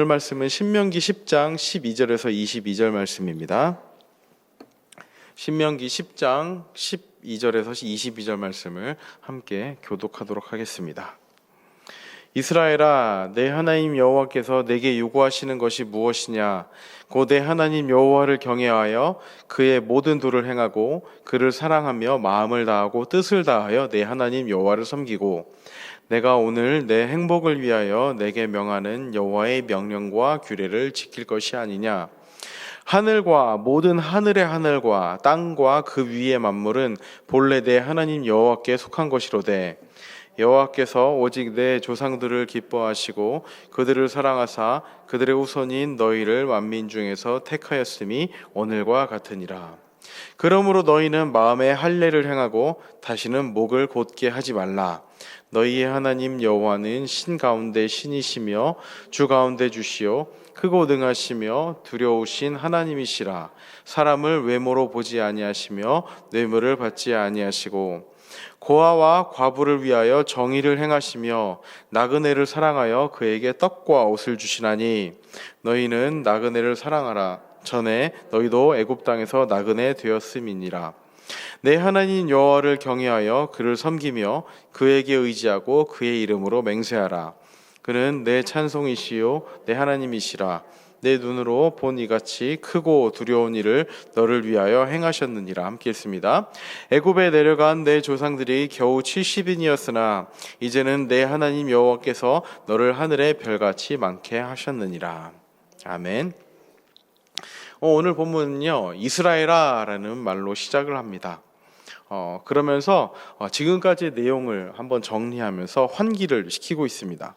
오늘 말씀은 신명기 10장 12절에서 22절 말씀입니다. 신명기 10장 12절에서 22절 말씀을 함께 교독하도록 하겠습니다. 이스라엘아, 내 하나님 여호와께서 내게 요구하시는 것이 무엇이냐? 곧 내 하나님 여호와를 경외하여 그의 모든 도를 행하고 그를 사랑하며 마음을 다하고 뜻을 다하여 내 하나님 여호와를 섬기고 내가 오늘 내 행복을 위하여 내게 명하는 여호와의 명령과 규례를 지킬 것이 아니냐? 하늘과 모든 하늘의 하늘과 땅과 그 위의 만물은 본래 내 하나님 여호와께 속한 것이로되 여호와께서 오직 내 조상들을 기뻐하시고 그들을 사랑하사 그들의 후손인 너희를 만민 중에서 택하였음이 오늘과 같으니라. 그러므로 너희는 마음에 할례를 행하고 다시는 목을 곧게 하지 말라. 너희의 하나님 여호와는 신 가운데 신이시며 주 가운데 주시요 크고 능하시며 두려우신 하나님이시라. 사람을 외모로 보지 아니하시며 뇌물을 받지 아니하시고 고아와 과부를 위하여 정의를 행하시며 나그네를 사랑하여 그에게 떡과 옷을 주시나니 너희는 나그네를 사랑하라. 전에 너희도 애굽 땅에서 나그네 되었음이니라. 내 하나님 여호와를 경외하여 그를 섬기며 그에게 의지하고 그의 이름으로 맹세하라. 그는 내 찬송이시요 내 하나님이시라. 내 눈으로 본 이같이 크고 두려운 일을 너를 위하여 행하셨느니라. 함께 읽습니다. 애굽에 내려간 내 조상들이 겨우 70인이었으나 이제는 내 하나님 여호와께서 너를 하늘의 별같이 많게 하셨느니라. 아멘. 오늘 본문은요, 이스라엘아라는 말로 시작을 합니다. 그러면서 지금까지의 내용을 한번 정리하면서 환기를 시키고 있습니다.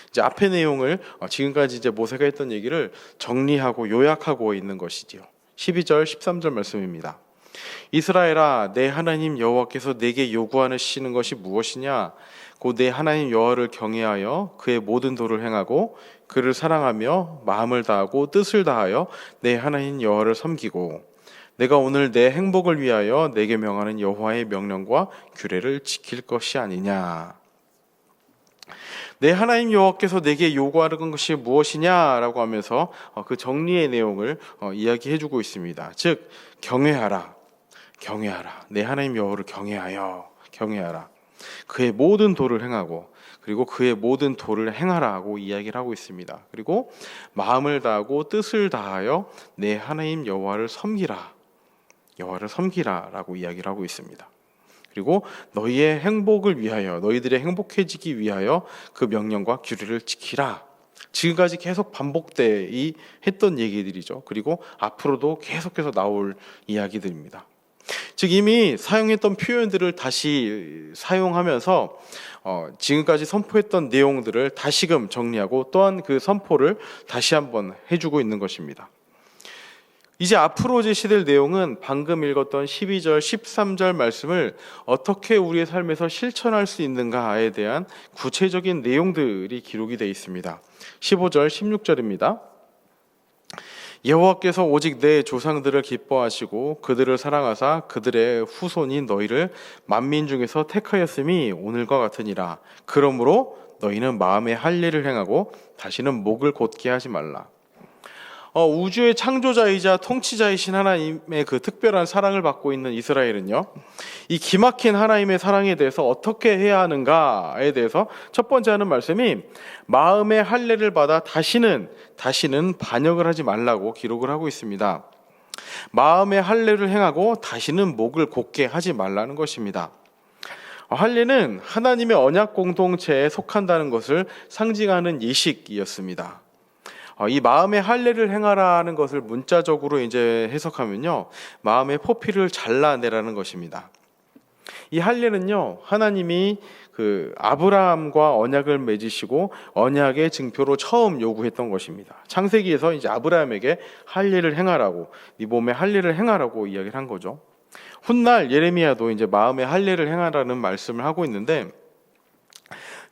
이제 앞의 내용을 지금까지 이제 모세가 했던 얘기를 정리하고 요약하고 있는 것이지요. 12절 13절 말씀입니다. 이스라엘아, 내 하나님 여호와께서 내게 요구하시는 것이 무엇이냐? 곧 내 하나님 여호와를 경외하여 그의 모든 도를 행하고 그를 사랑하며 마음을 다하고 뜻을 다하여 내 하나님 여호와를 섬기고 내가 오늘 내 행복을 위하여 내게 명하는 여호와의 명령과 규례를 지킬 것이 아니냐. 내 하나님 여호와께서 내게 요구하는 것이 무엇이냐라고 하면서 그 정리의 내용을 이야기해주고 있습니다. 즉 경외하라. 내 하나님 여호와를 경외하라. 그의 모든 도를 행하고 그리고 그의 모든 도를 행하라고 이야기를 하고 있습니다. 그리고 마음을 다하고 뜻을 다하여 내 하나님 여호와를 섬기라라고 이야기를 하고 있습니다. 그리고 너희의 행복을 위하여, 너희들의 행복해지기 위하여 그 명령과 규례를 지키라. 지금까지 계속 반복되이 했던 얘기들이죠. 그리고 앞으로도 계속해서 나올 이야기들입니다. 즉 이미 사용했던 표현들을 다시 사용하면서 지금까지 선포했던 내용들을 다시금 정리하고 또한 그 선포를 다시 한번 해주고 있는 것입니다. 이제 앞으로 제시될 내용은 방금 읽었던 12절, 13절 말씀을 어떻게 우리의 삶에서 실천할 수 있는가에 대한 구체적인 내용들이 기록이 되어 있습니다. 15절, 16절입니다. 여호와께서 오직 내 조상들을 기뻐하시고 그들을 사랑하사 그들의 후손인 너희를 만민 중에서 택하였음이 오늘과 같으니라. 그러므로 너희는 마음에 할례를 행하고 다시는 목을 곧게 하지 말라. 우주의 창조자이자 통치자이신 하나님의 그 특별한 사랑을 받고 있는 이스라엘은요, 이 기막힌 하나님의 사랑에 대해서 어떻게 해야 하는가에 대해서 첫 번째 하는 말씀이 마음의 할례를 받아 다시는 반역을 하지 말라고 기록을 하고 있습니다. 마음의 할례를 행하고 다시는 목을 곧게 하지 말라는 것입니다. 할례는 하나님의 언약 공동체에 속한다는 것을 상징하는 예식이었습니다. 이 마음의 할례를 행하라는 것을 문자적으로 이제 해석하면요, 마음의 포피를 잘라내라는 것입니다. 이 할례는요, 하나님이 그 아브라함과 언약을 맺으시고 언약의 증표로 처음 요구했던 것입니다. 창세기에서 이제 아브라함에게 할례를 행하라고, 네 몸에 할례를 행하라고 이야기를 한 거죠. 훗날 예레미야도 이제 마음의 할례를 행하라는 말씀을 하고 있는데,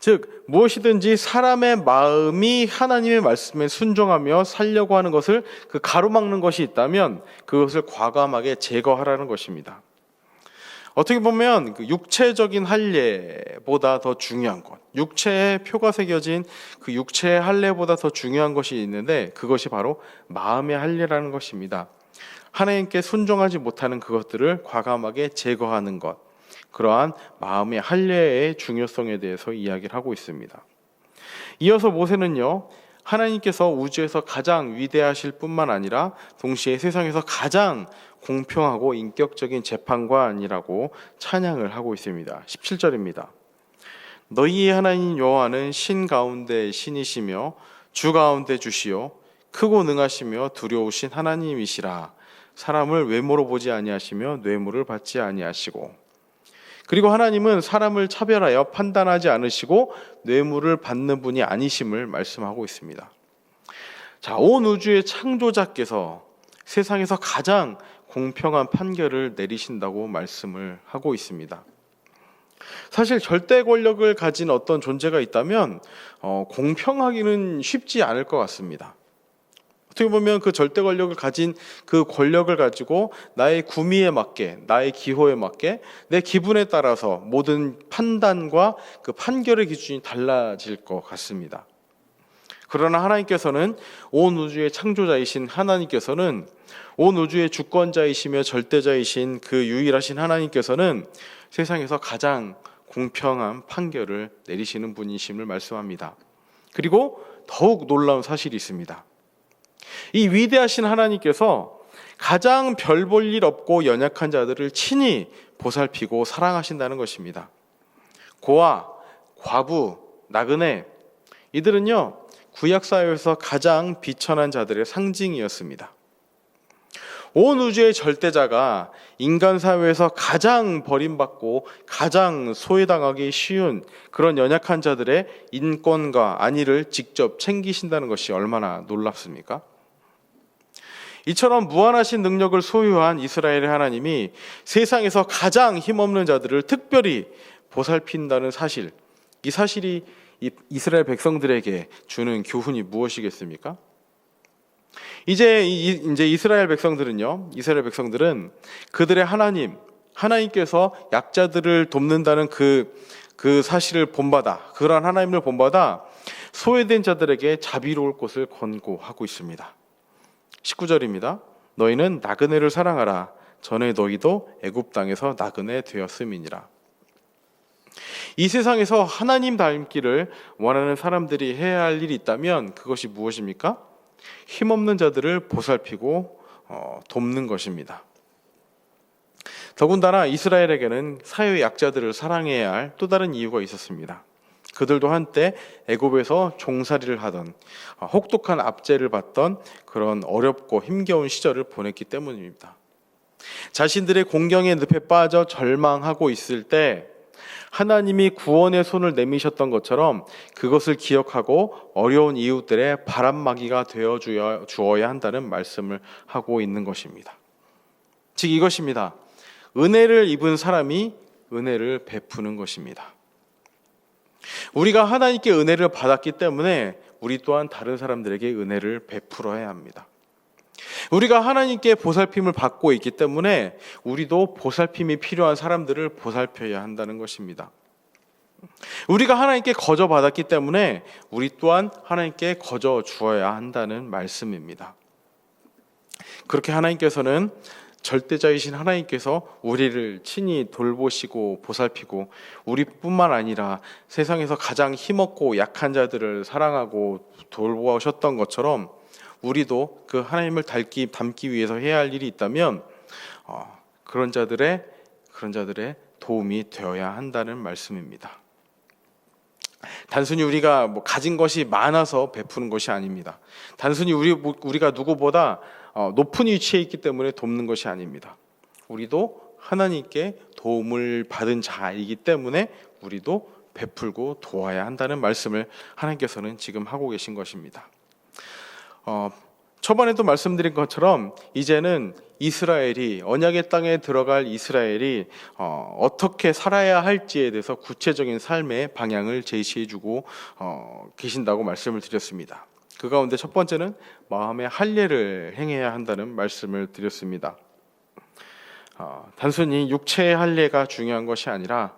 즉 무엇이든지 사람의 마음이 하나님의 말씀에 순종하며 살려고 하는 것을 그 가로막는 것이 있다면 그것을 과감하게 제거하라는 것입니다. 어떻게 보면 그 육체적인 할례보다 더 중요한 것, 육체의 표가 새겨진 그 육체의 할례보다 더 중요한 것이 있는데, 그것이 바로 마음의 할례라는 것입니다. 하나님께 순종하지 못하는 그것들을 과감하게 제거하는 것, 그러한 마음의 할례의 중요성에 대해서 이야기를 하고 있습니다. 이어서 모세는요, 하나님께서 우주에서 가장 위대하실 뿐만 아니라 동시에 세상에서 가장 공평하고 인격적인 재판관이라고 찬양을 하고 있습니다. 17절입니다. 너희의 하나님 여호와는 신 가운데 신이시며 주 가운데 주시요 크고 능하시며 두려우신 하나님이시라. 사람을 외모로 보지 아니하시며 뇌물을 받지 아니하시고. 그리고 하나님은 사람을 차별하여 판단하지 않으시고 뇌물을 받는 분이 아니심을 말씀하고 있습니다. 자, 온 우주의 창조자께서 세상에서 가장 공평한 판결을 내리신다고 말씀을 하고 있습니다. 사실 절대 권력을 가진 어떤 존재가 있다면 공평하기는 쉽지 않을 것 같습니다. 어떻게 보면 그 절대 권력을 가진 그 권력을 가지고 나의 구미에 맞게, 나의 기호에 맞게, 내 기분에 따라서 모든 판단과 그 판결의 기준이 달라질 것 같습니다. 그러나 하나님께서는, 온 우주의 창조자이신 하나님께서는, 온 우주의 주권자이시며 절대자이신 그 유일하신 하나님께서는 세상에서 가장 공평한 판결을 내리시는 분이심을 말씀합니다. 그리고 더욱 놀라운 사실이 있습니다. 이 위대하신 하나님께서 가장 별 볼 일 없고 연약한 자들을 친히 보살피고 사랑하신다는 것입니다. 고아, 과부, 나그네, 이들은요 구약사회에서 가장 비천한 자들의 상징이었습니다. 온 우주의 절대자가 인간 사회에서 가장 버림받고 가장 소외당하기 쉬운 그런 연약한 자들의 인권과 안위를 직접 챙기신다는 것이 얼마나 놀랍습니까? 이처럼 무한하신 능력을 소유한 이스라엘의 하나님이 세상에서 가장 힘없는 자들을 특별히 보살핀다는 사실, 이 사실이 이스라엘 백성들에게 주는 교훈이 무엇이겠습니까? 이제 이스라엘 백성들은 그들의 하나님께서 약자들을 돕는다는 그 사실을 본받아, 그러한 하나님을 본받아 소외된 자들에게 자비로울 것을 권고하고 있습니다. 19절입니다. 너희는 나그네를 사랑하라. 전에 너희도 애굽 땅에서 나그네 되었음이니라. 이 세상에서 하나님 닮기를 원하는 사람들이 해야 할 일이 있다면 그것이 무엇입니까? 힘없는 자들을 보살피고 돕는 것입니다. 더군다나 이스라엘에게는 사회 약자들을 사랑해야 할 또 다른 이유가 있었습니다. 그들도 한때 애굽에서 종살이를 하던, 혹독한 압제를 받던 그런 어렵고 힘겨운 시절을 보냈기 때문입니다. 자신들의 공경의 늪에 빠져 절망하고 있을 때 하나님이 구원의 손을 내미셨던 것처럼 그것을 기억하고 어려운 이웃들의 바람막이가 되어 주어야 한다는 말씀을 하고 있는 것입니다. 즉 이것입니다. 은혜를 입은 사람이 은혜를 베푸는 것입니다. 우리가 하나님께 은혜를 받았기 때문에 우리 또한 다른 사람들에게 은혜를 베풀어야 합니다. 우리가 하나님께 보살핌을 받고 있기 때문에 우리도 보살핌이 필요한 사람들을 보살펴야 한다는 것입니다. 우리가 하나님께 거저 받았기 때문에 우리 또한 하나님께 거저 주어야 한다는 말씀입니다. 그렇게 하나님께서는, 절대자이신 하나님께서 우리를 친히 돌보시고 보살피고 우리뿐만 아니라 세상에서 가장 힘없고 약한 자들을 사랑하고 돌보셨던 것처럼 우리도 그 하나님을 닮기 위해서 해야 할 일이 있다면 그런 자들의 도움이 되어야 한다는 말씀입니다. 단순히 우리가 가진 것이 많아서 베푸는 것이 아닙니다. 단순히 우리가 누구보다 높은 위치에 있기 때문에 돕는 것이 아닙니다. 우리도 하나님께 도움을 받은 자이기 때문에 우리도 베풀고 도와야 한다는 말씀을 하나님께서는 지금 하고 계신 것입니다. 초반에도 말씀드린 것처럼 이제는 이스라엘이, 언약의 땅에 들어갈 이스라엘이 어떻게 살아야 할지에 대해서 구체적인 삶의 방향을 제시해주고 계신다고 말씀을 드렸습니다. 그 가운데 첫 번째는 마음의 할례를 행해야 한다는 말씀을 드렸습니다. 단순히 육체의 할례가 중요한 것이 아니라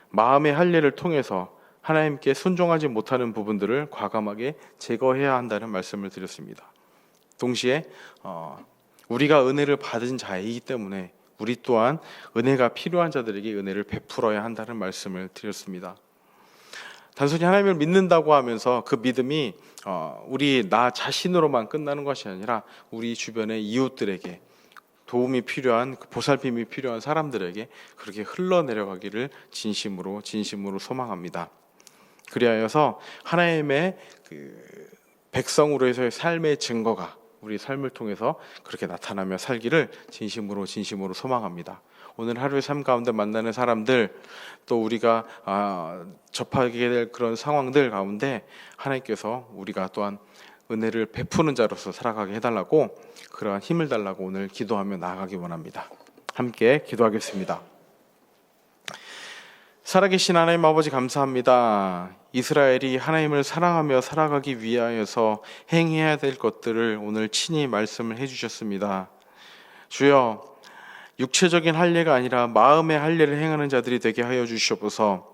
마음의 할례를 통해서 하나님께 순종하지 못하는 부분들을 과감하게 제거해야 한다는 말씀을 드렸습니다. 동시에 우리가 은혜를 받은 자이기 때문에 우리 또한 은혜가 필요한 자들에게 은혜를 베풀어야 한다는 말씀을 드렸습니다. 단순히 하나님을 믿는다고 하면서 그 믿음이 나 자신으로만 끝나는 것이 아니라 우리 주변의 이웃들에게 도움이 필요한, 보살핌이 필요한 사람들에게 그렇게 흘러내려가기를 진심으로 소망합니다. 그리하여서 하나님의 백성으로 해서의 삶의 증거가 우리 삶을 통해서 그렇게 나타나며 살기를 진심으로 소망합니다. 오늘 하루의 삶 가운데 만나는 사람들, 또 우리가 접하게 될 그런 상황들 가운데 하나님께서 우리가 또한 은혜를 베푸는 자로서 살아가게 해달라고, 그러한 힘을 달라고 오늘 기도하며 나아가기 원합니다. 함께 기도하겠습니다. 살아계신 하나님 아버지, 감사합니다. 이스라엘이 하나님을 사랑하며 살아가기 위하여서 행해야 될 것들을 오늘 친히 말씀을 해주셨습니다. 주여, 육체적인 할례가 아니라 마음의 할례를 행하는 자들이 되게 하여 주시옵소서.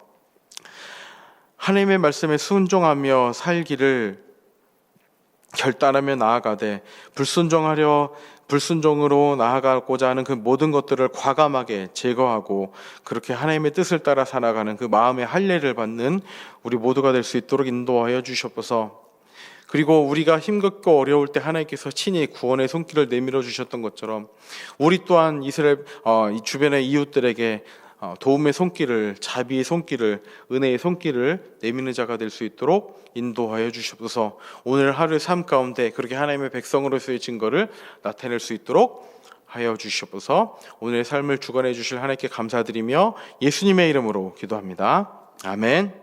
하나님의 말씀에 순종하며 살기를 결단하며 나아가되 불순종으로 나아가고자 하는 그 모든 것들을 과감하게 제거하고 그렇게 하나님의 뜻을 따라 살아가는 그 마음의 할례를 받는 우리 모두가 될 수 있도록 인도하여 주시옵소서. 그리고 우리가 힘겹고 어려울 때 하나님께서 친히 구원의 손길을 내밀어 주셨던 것처럼 우리 또한 이스라엘 이 주변의 이웃들에게 도움의 손길을, 자비의 손길을, 은혜의 손길을 내미는 자가 될 수 있도록 인도하여 주시옵소서. 오늘 하루의 삶 가운데 그렇게 하나님의 백성으로서의 증거를 나타낼 수 있도록 하여 주시옵소서. 오늘의 삶을 주관해 주실 하나님께 감사드리며 예수님의 이름으로 기도합니다. 아멘.